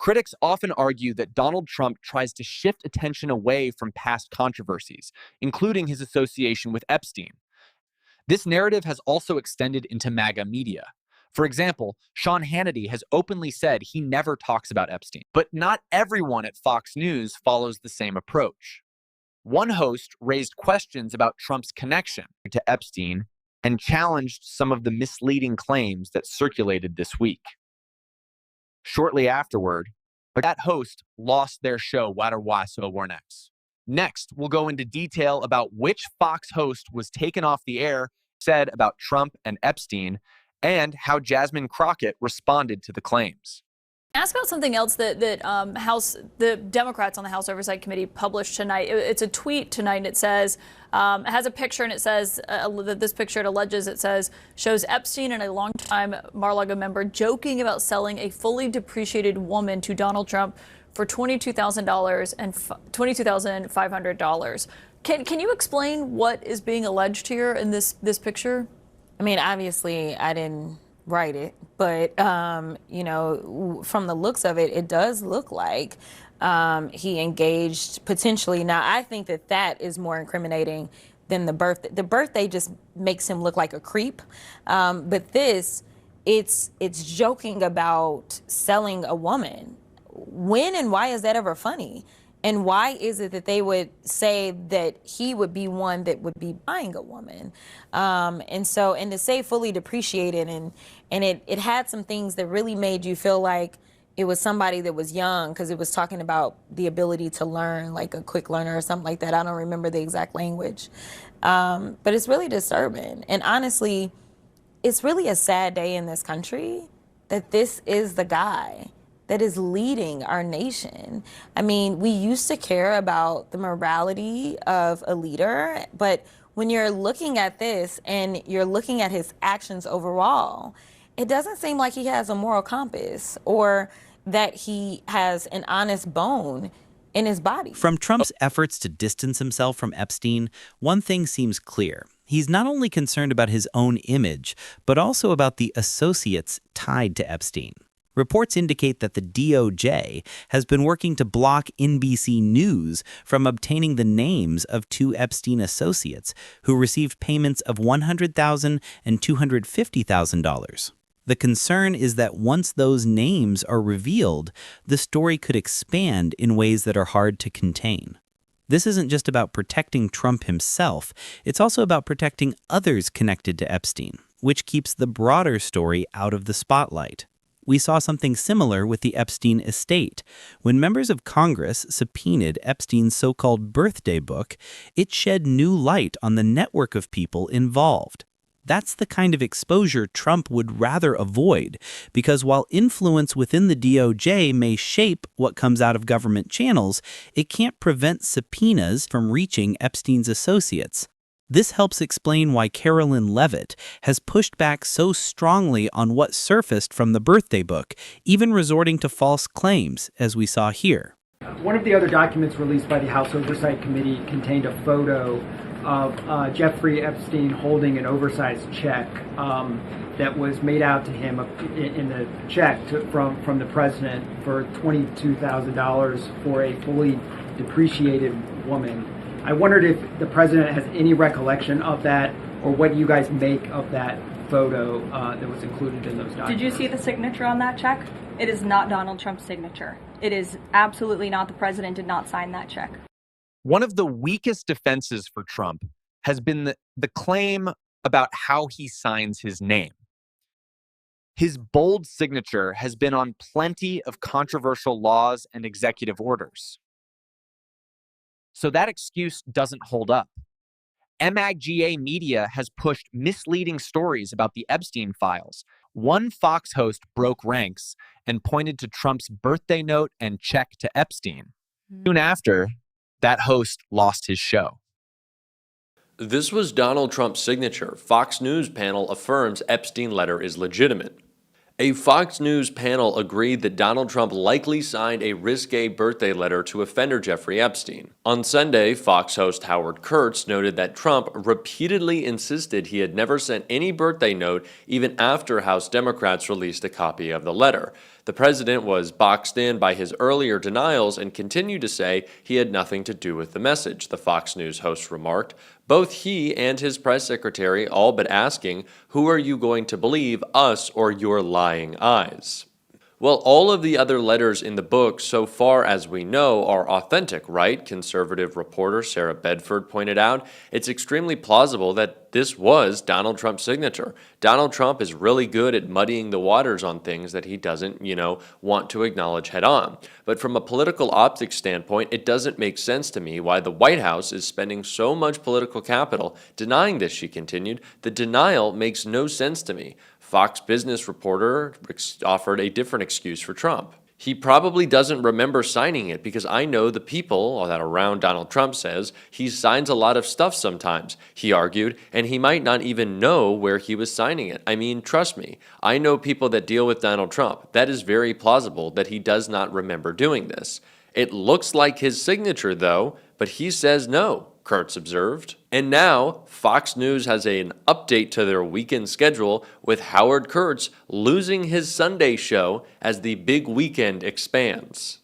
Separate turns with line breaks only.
Critics often argue that Donald Trump tries to shift attention away from past controversies, including his association with Epstein. This narrative has also extended into MAGA media. For example, Sean Hannity has openly said he never talks about Epstein, but not everyone at Fox News follows the same approach. One host raised questions about Trump's connection to Epstein and challenged some of the misleading claims that circulated this week. Shortly afterward, that host lost their show, Waterwaso Warnex. Next, we'll go into detail about which Fox host was taken off the air, said about Trump and Epstein, and how Jasmine Crockett responded to the claims.
Ask about something else that the Democrats on the House Oversight Committee published tonight. It's a tweet tonight, and it says, it has a picture, and it says, this picture, it alleges, it says, shows Epstein and a longtime Mar-a-Lago member joking about selling a fully depreciated woman to Donald Trump for $22,000 and $22,500. Can you explain what is being alleged here in this picture?
I mean, obviously, I didn't write it, but you know, from the looks of it, it does look like he engaged potentially. Now, I think that is more incriminating than the birthday. The birthday just makes him look like a creep, but this, it's joking about selling a woman. When and why is that ever funny? And why is it that they would say that he would be one that would be buying a woman? And to say fully depreciated, and it had some things that really made you feel like it was somebody that was young, because it was talking about the ability to learn, like a quick learner or something like that. I don't remember the exact language. But it's really disturbing. And honestly, it's really a sad day in this country that this is the guy that is leading our nation. I mean, we used to care about the morality of a leader, but when you're looking at this and you're looking at his actions overall, it doesn't seem like he has a moral compass or that he has an honest bone in his body.
From Trump's efforts to distance himself from Epstein, one thing seems clear. He's not only concerned about his own image, but also about the associates tied to Epstein. Reports indicate that the DOJ has been working to block NBC News from obtaining the names of two Epstein associates who received payments of $100,000 and $250,000. The concern is that once those names are revealed, the story could expand in ways that are hard to contain. This isn't just about protecting Trump himself, it's also about protecting others connected to Epstein, which keeps the broader story out of the spotlight. We saw something similar with the Epstein estate. When members of Congress subpoenaed Epstein's so-called birthday book, it shed new light on the network of people involved. That's the kind of exposure Trump would rather avoid, because while influence within the DOJ may shape what comes out of government channels, it can't prevent subpoenas from reaching Epstein's associates. This helps explain why Carolyn Levitt has pushed back so strongly on what surfaced from the birthday book, even resorting to false claims, as we saw here.
One of the other documents released by the House Oversight Committee contained a photo of Jeffrey Epstein holding an oversized check that was made out to him in the check from the president for $22,000 for a fully depreciated woman. I wondered if the president has any recollection of that, or what you guys make of that photo that was included in those documents.
Did you see the signature on that check? It is not Donald Trump's signature. It is absolutely not. The president did not sign that check.
One of the weakest defenses for Trump has been the claim about how he signs his name. His bold signature has been on plenty of controversial laws and executive orders. So that excuse doesn't hold up. MAGA Media has pushed misleading stories about the Epstein files. One Fox host broke ranks and pointed to Trump's birthday note and check to Epstein. Soon after, that host lost his show.
This was Donald Trump's signature. Fox News panel affirms Epstein letter is legitimate. A Fox News panel agreed that Donald Trump likely signed a risque birthday letter to offender Jeffrey Epstein. On Sunday, Fox host Howard Kurtz noted that Trump repeatedly insisted he had never sent any birthday note even after House Democrats released a copy of the letter. The president was boxed in by his earlier denials and continued to say he had nothing to do with the message, the Fox News host remarked. Both he and his press secretary all but asking, "Who are you going to believe, us or your lying eyes?" Well, all of the other letters in the book, so far as we know, are authentic, right? Conservative reporter Sarah Bedford pointed out. It's extremely plausible that this was Donald Trump's signature. Donald Trump is really good at muddying the waters on things that he doesn't, want to acknowledge head on. But from a political optics standpoint, it doesn't make sense to me why the White House is spending so much political capital denying this, she continued. The denial makes no sense to me. Fox Business reporter offered a different excuse for Trump. He probably doesn't remember signing it because I know the people that are around Donald Trump says he signs a lot of stuff sometimes, he argued, and he might not even know where he was signing it. I mean, trust me, I know people that deal with Donald Trump. That is very plausible that he does not remember doing this. It looks like his signature, though, but he says no, Kurtz observed. And now, Fox News has an update to their weekend schedule with Howard Kurtz losing his Sunday show as the big weekend expands.